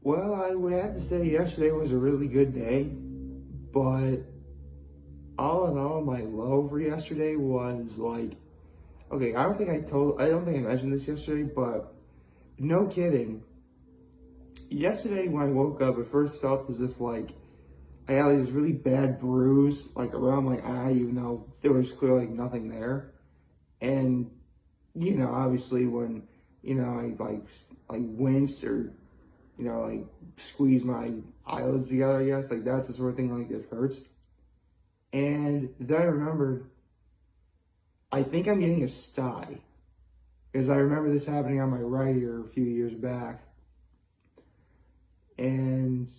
Well, I would have to say yesterday was a really good day, but all in all, my low for yesterday was like, okay, I don't think I mentioned this yesterday, but no kidding. Yesterday when I woke up, it first felt as if like I had like this really bad bruise like around my eye, even though there was clearly like nothing there. And obviously when I like winced or like squeeze my eyelids together, I guess like that's the sort of thing like it hurts. And then I remembered, I think I'm getting a sty because I remember this happening on my right ear a few years back. And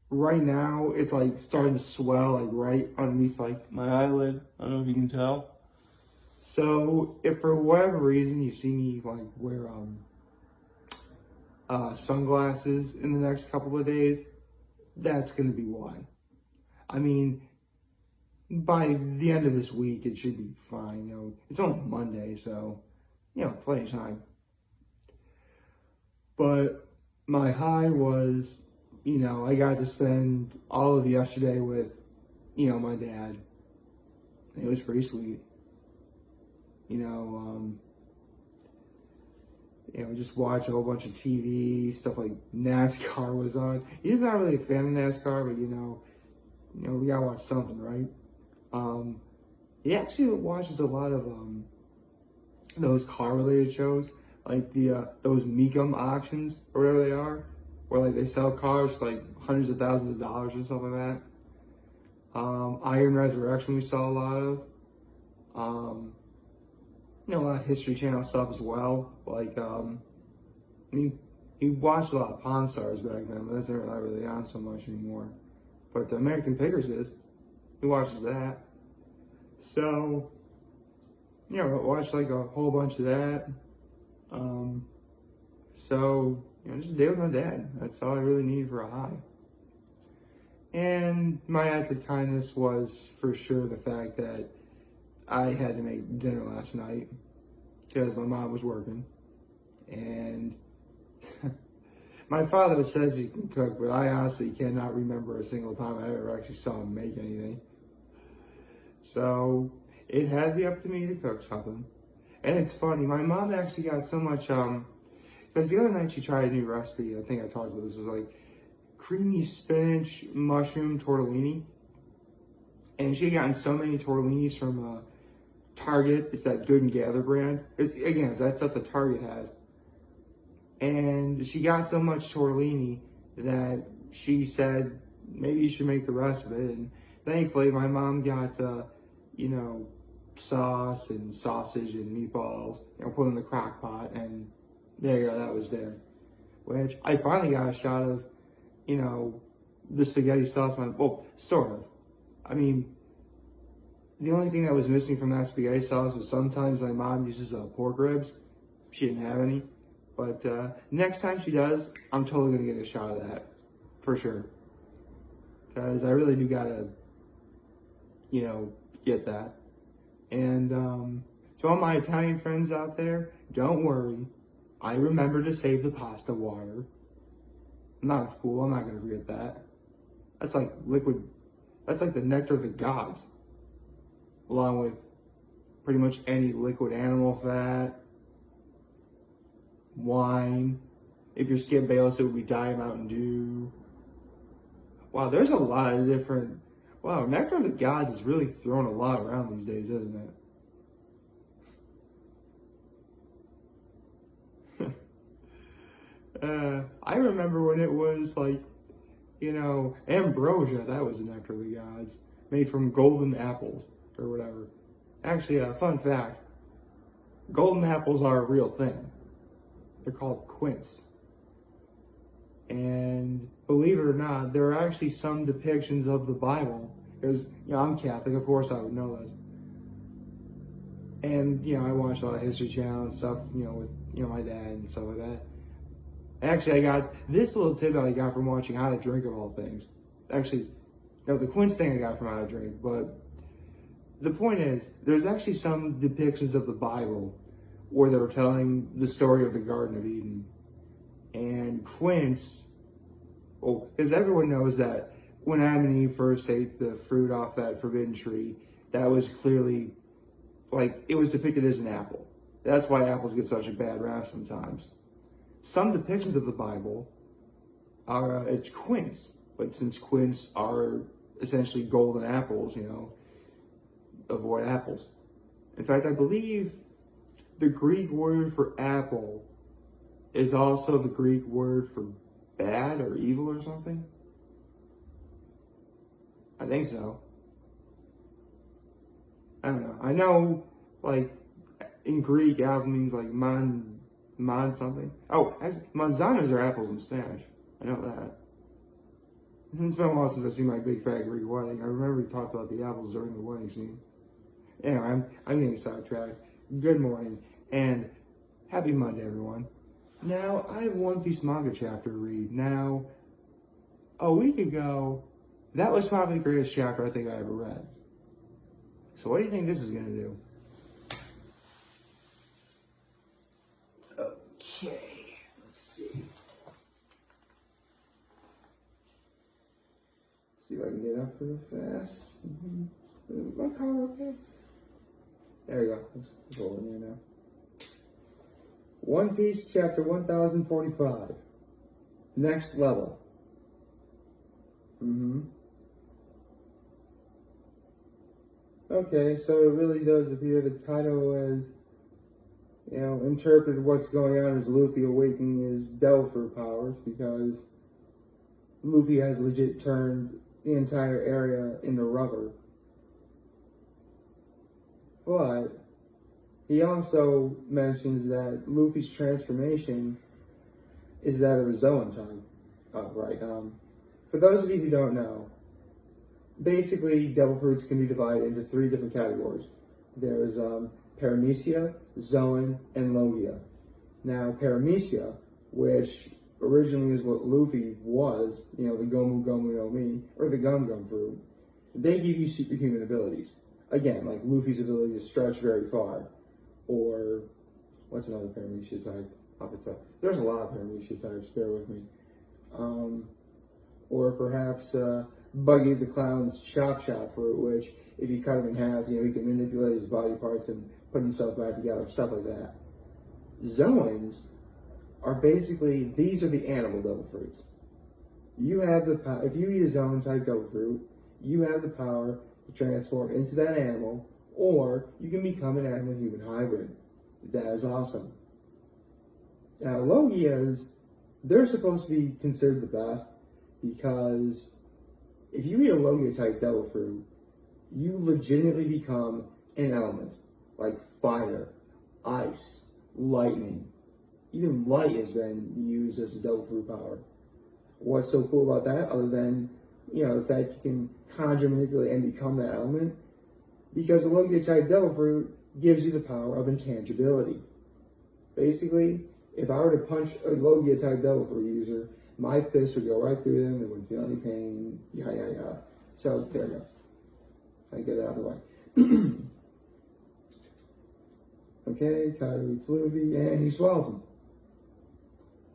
right now it's like starting to swell like right underneath like my eyelid. I don't know if you can tell. So if for whatever reason you see me like wear sunglasses in the next couple of days, that's gonna be why. I mean, by the end of this week it should be fine. It's only Monday, so plenty of time. But my high was, I got to spend all of yesterday with, my dad. It was pretty sweet. Just watch a whole bunch of TV, stuff like NASCAR was on. He's not really a fan of NASCAR, but we gotta watch something, right? He actually watches a lot of those car-related shows, like those Meekum auctions or whatever they are, where like they sell cars for like hundreds of thousands of dollars or something like that. Iron Resurrection we saw a lot of. A lot of History Channel stuff as well. Like, he watched a lot of Pawn Stars back then, but that's not really on so much anymore. But the American Pickers is. He watches that. So, I watched like a whole bunch of that. Just a day with my dad. That's all I really needed for a high. And my act of kindness was for sure the fact that I had to make dinner last night because my mom was working. And my father says he can cook, but I honestly cannot remember a single time I ever actually saw him make anything. So it had to be up to me to cook something. And it's funny, my mom actually got so much, because the other night she tried a new recipe. I think I talked about this. It was like creamy spinach mushroom tortellini. And she had gotten so many tortellinis from Target. It's that Good and Gather brand. It's that stuff that Target has. And she got so much tortellini that she said, maybe you should make the rest of it. And thankfully, my mom got, sauce and sausage and meatballs, put in the crock pot, and there you go, that was there. Which I finally got a shot of, the spaghetti sauce. Well, sort of. I mean, the only thing that was missing from that spaghetti sauce was sometimes my mom uses pork ribs. She didn't have any. But next time she does, I'm totally going to get a shot of that. For sure. Because I really do got to, get that. And to all my Italian friends out there, don't worry. I remember to save the pasta water. I'm not a fool. I'm not going to forget that. That's like liquid. That's like the nectar of the gods. Along with pretty much any liquid animal fat, wine. If you're Skip Bayless, it would be Diet Mountain Dew. Wow, there's a lot of different... Wow, nectar of the gods is really throwing a lot around these days, isn't it? I remember when it was like, ambrosia, that was the nectar of the gods, made from golden apples or whatever. Actually, a fun fact, golden apples are a real thing. They're called quince. And believe it or not, there are actually some depictions of the Bible, because, I'm Catholic, of course I would know this. And, I watch a lot of History Channel and stuff, with, my dad and stuff like that. Actually, I got this little tip that I got from watching How to Drink of all things. Actually, the quince thing I got from How to Drink, but the point is, there's actually some depictions of the Bible where they were telling the story of the Garden of Eden. And Quince, well, because everyone knows that when Adam and Eve first ate the fruit off that forbidden tree, that was clearly, like, it was depicted as an apple. That's why apples get such a bad rap sometimes. Some depictions of the Bible are, it's quince, but since quince are essentially golden apples, avoid apples. In fact, I believe the Greek word for apple is also the Greek word for bad or evil or something. I think so. I don't know. I know, like, in Greek, apple means like man something. Oh, actually, manzanas are apples in Spanish. I know that. It's been a while since I've seen my big fat Greek wedding. I remember we talked about the apples during the wedding scene. Anyway, I'm getting sidetracked. Good morning and happy Monday, everyone. Now, I have One Piece manga chapter to read. Now, a week ago, that was probably the greatest chapter I think I ever read. So what do you think this is going to do? Okay, let's see. See if I can get up real fast. My car okay? There we go. Let's go in there now. One Piece chapter 1045. Next level. Okay, so it really does appear that Kaido has, interpreted what's going on as Luffy awakening his devil fruit powers, because Luffy has legit turned the entire area into rubber. But he also mentions that Luffy's transformation is that of a Zoan type. Oh, right. For those of you who don't know, basically devil fruits can be divided into 3 different categories. There's Paramecia, Zoan, and Logia. Now, Paramecia, which originally is what Luffy was, the Gomu Gomu no Mi, or the Gum Gum fruit, they give you superhuman abilities. Again, like Luffy's ability to stretch very far. Or, what's another Paramecia type? There's a lot of Paramecia types, bear with me. Or perhaps Buggy the Clown's Chop fruit, which, if you cut him in half, he can manipulate his body parts and put himself back together, stuff like that. Zoans are basically, these are the animal devil fruits. You have the power, if you eat a Zoan type devil fruit, you have the power to transform into that animal, or you can become an animal-human hybrid. That is awesome. Now, Logias, they're supposed to be considered the best, because if you eat a Logia type devil fruit, you legitimately become an element, like fire, ice, lightning. Even light has been used as a devil fruit power. What's so cool about that, other than, the fact you can conjure, manipulate, and become that element? Because a Logia type devil fruit gives you the power of intangibility. Basically, if I were to punch a Logia type devil fruit user, my fist would go right through them, they wouldn't feel any pain, yada yada yada. So, there you go. I get that out of the way. Okay, Kaido eats Luffy, and he swallows him.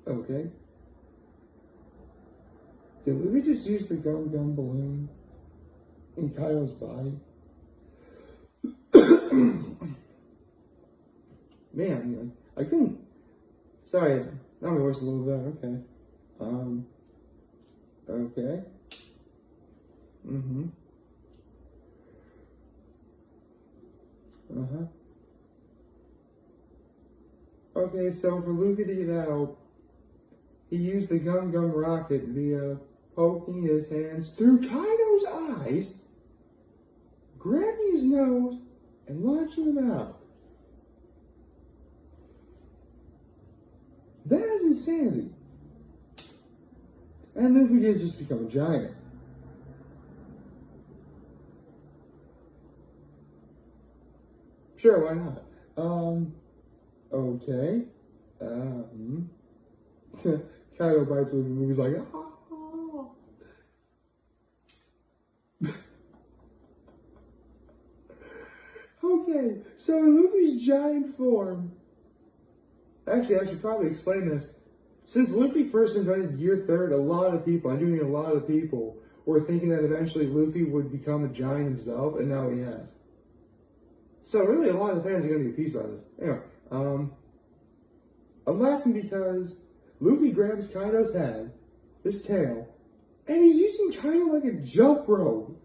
Okay. Did Luffy just use the Gum Gum balloon in Kaido's body? Man, I couldn't. Sorry, now my voice is a little better. Okay. Okay. Okay, so for Luffy to get out, he used the Gum Gum rocket via poking his hands through Kaido's eyes, grabbing his nose, and launching him out. That is insanity. And Luffy did just become a giant. Sure, why not? Okay. Kaido bites Luffy and Luffy's like, ah. Okay, so in Luffy's giant form, Actually, I should probably explain this. Since Luffy first invented Gear Third, a lot of people, I do mean a lot of people, were thinking that eventually Luffy would become a giant himself, and now he has. So really, a lot of fans are going to be appeased by this. Anyway, I'm laughing because Luffy grabs Kaido's head, his tail, and he's using Kaido like a jump rope.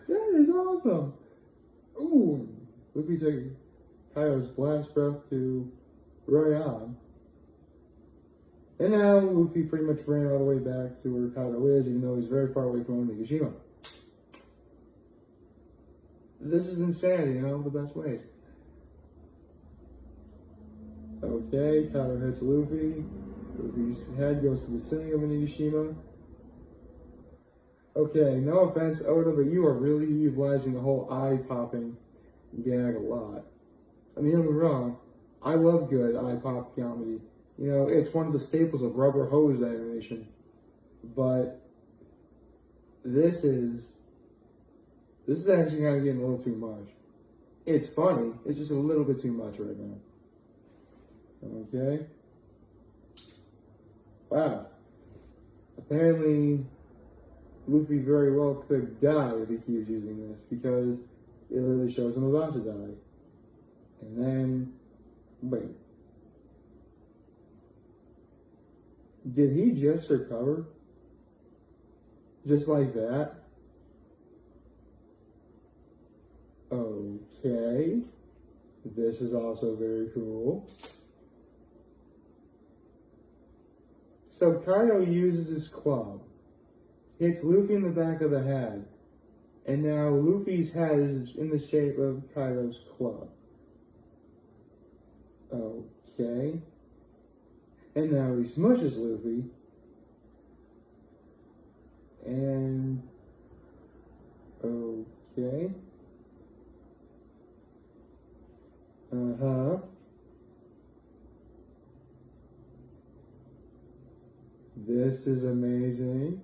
That is awesome. Ooh, Luffy took Kaido's blast breath to right on. And now Luffy pretty much ran all the way back to where Kaido is, even though he's very far away from Onigashima. This is insanity in all the best ways. Okay, Kaido hits Luffy. Luffy's head goes to the ceiling of Onigashima. Okay, no offense, Oda, but you are really utilizing the whole eye-popping gag a lot. I mean, don't get me wrong, I love good eye-pop comedy. You know, it's one of the staples of rubber hose animation. But this is actually kind of getting a little too much. It's funny, it's just a little bit too much right now. Okay. Wow. Apparently, Luffy very well could die if he keeps using this, because it literally shows him about to die. And then, wait. Did he just recover? Just like that? Okay. This is also very cool. So Kaido uses his club, hits Luffy in the back of the head, and now Luffy's head is in the shape of Kaido's club. Okay. And now he smushes Luffy. And okay. This is amazing.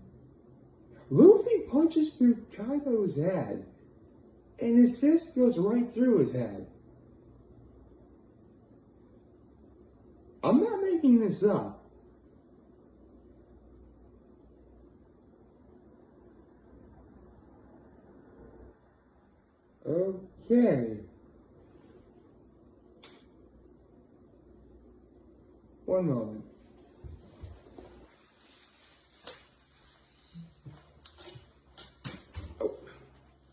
Luffy punches through Kaido's head, and his fist goes right through his head. I'm not making this up. Okay. One moment. Oh,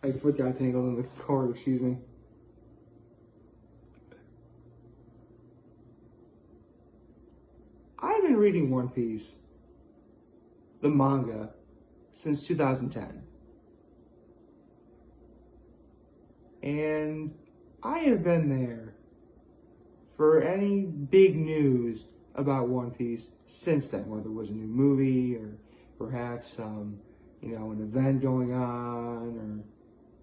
I forgot tangled in the cord, excuse me. I've been reading One Piece, the manga, since 2010. And I have been there for any big news about One Piece since then, whether it was a new movie or perhaps, an event going on,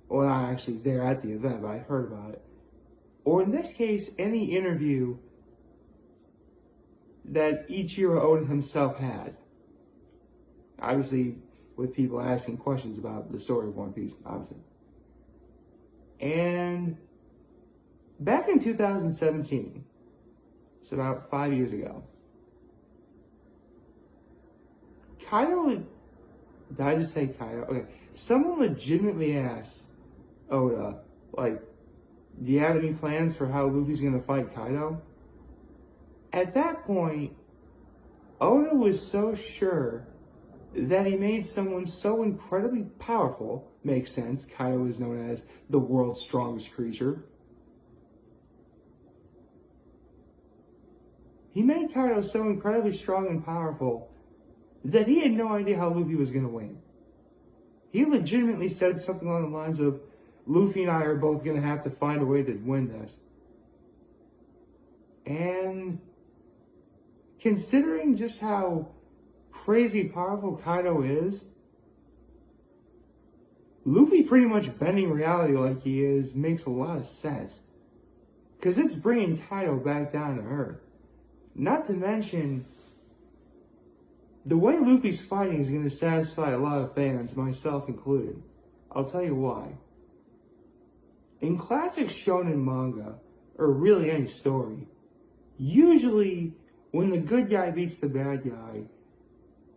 or well, not actually there at the event, but I heard about it. Or in this case, any interview that Ichiro Oda himself had. Obviously, with people asking questions about the story of One Piece, obviously. And back in 2017, so about 5 years ago, Kaido, did I just say Kaido? Okay, someone legitimately asked Oda, like, do you have any plans for how Luffy's going to fight Kaido? At that point, Oda was so sure that he made someone so incredibly powerful, makes sense, Kaido is known as the world's strongest creature. He made Kaido so incredibly strong and powerful that he had no idea how Luffy was going to win. He legitimately said something along the lines of, Luffy and I are both going to have to find a way to win this. And considering just how crazy powerful Kaido is, Luffy pretty much bending reality like he is makes a lot of sense. Because it's bringing Kaido back down to earth. Not to mention, the way Luffy's fighting is going to satisfy a lot of fans, myself included. I'll tell you why. In classic shonen manga, or really any story, usually when the good guy beats the bad guy,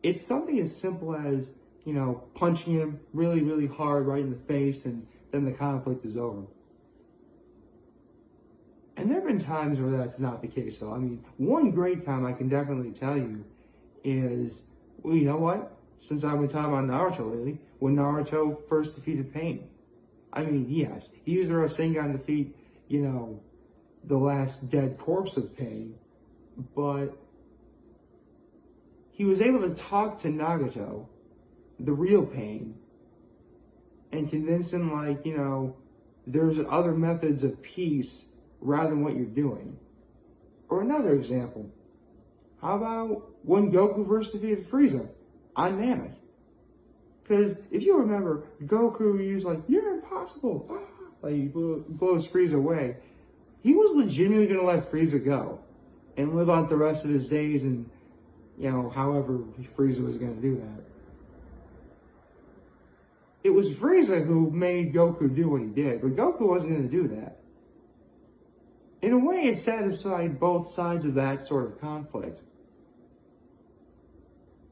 it's something as simple as, punching him really, really hard right in the face, and then the conflict is over. And there have been times where that's not the case, though. I mean, one great time I can definitely tell you is, well, you know what? Since I've been talking about Naruto lately, when Naruto first defeated Pain. I mean, yes, he used the Rasengan to defeat, the last dead corpse of Pain, but he was able to talk to Nagato, the real Pain, and convince him, there's other methods of peace rather than what you're doing. Or another example, how about when Goku first defeated Frieza on Namek? Because if you remember, Goku used you're impossible, he blows Frieza away. He was legitimately going to let Frieza go and live out the rest of his days, and however Frieza was going to do that. It was Frieza who made Goku do what he did, but Goku wasn't going to do that. In a way, it satisfied both sides of that sort of conflict.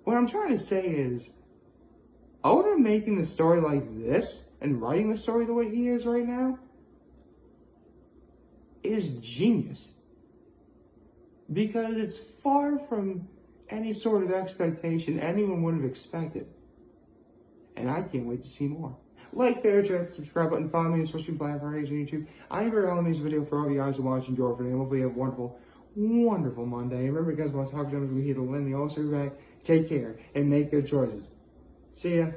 What I'm trying to say is, Oda making the story like this and writing the story the way he is right now is genius. Because it's far from any sort of expectation anyone would have expected. And I can't wait to see more. Like, favorite, chat, subscribe button, follow me on social platforms on YouTube. I am very happy to make this video for all of you guys who watch and enjoy for today. Hopefully you have a wonderful, wonderful Monday. Remember, guys, while talking to me, we're here to lend me also back. Take care and make good choices. See ya.